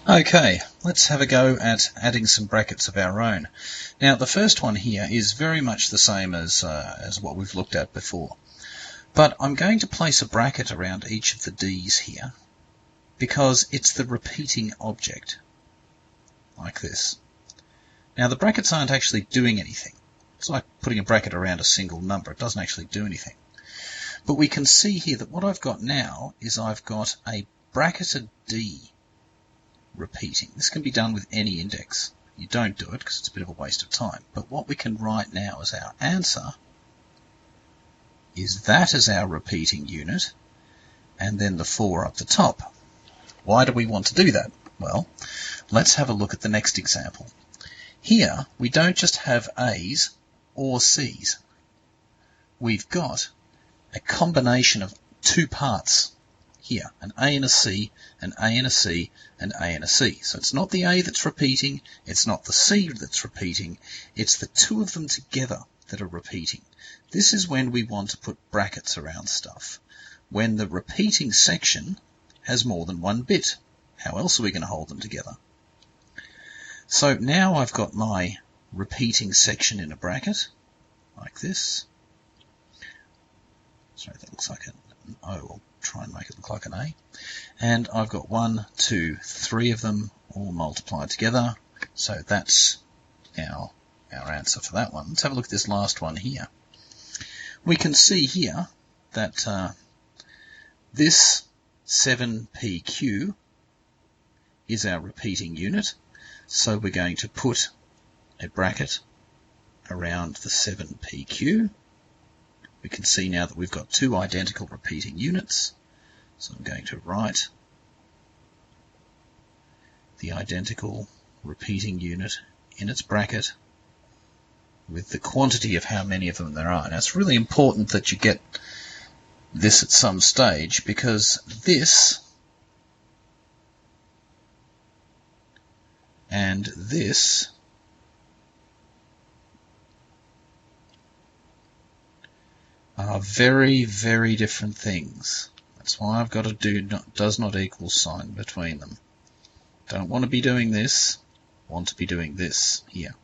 Okay, let's have a go at adding some brackets of our own. Now the first one here is very much the same as what we've looked at before, but I'm going to place a bracket around each of the D's here because it's the repeating object, like this. Now the brackets aren't actually doing anything. It's like putting a bracket around a single number. It doesn't actually do anything. But we can see here that what I've got now is I've got a bracketed D repeating. This can be done with any index. You don't do it because it's a bit of a waste of time. But what we can write now as our answer is that as our repeating unit, and then the 4 up the top. Why do we want to do that? Well, let's have a look at the next example. Here, we don't just have A's or C's. We've got a combination of two parts here, an A and a C, an A and a C, an A and a C. So it's not the A that's repeating, it's not the C that's repeating, it's the two of them together that are repeating. This is when we want to put brackets around stuff, when the repeating section has more than one bit. How else are we going to hold them together? So now I've got my repeating section in a bracket, like this. Sorry, that looks like an O. I'll try and make it look like an A. And I've got 1, 2, 3 of them all multiplied together. So that's our answer for that one. Let's have a look at this last one here. We can see here that this 7pq is our repeating unit. So we're going to put a bracket around the 7pq. We can see now that we've got two identical repeating units. So I'm going to write the identical repeating unit in its bracket with the quantity of how many of them there are. Now it's really important that you get this at some stage, because this and this are very, very different things. That's why I've got to do does not equal sign between them. Don't want to be doing this, want to be doing this here.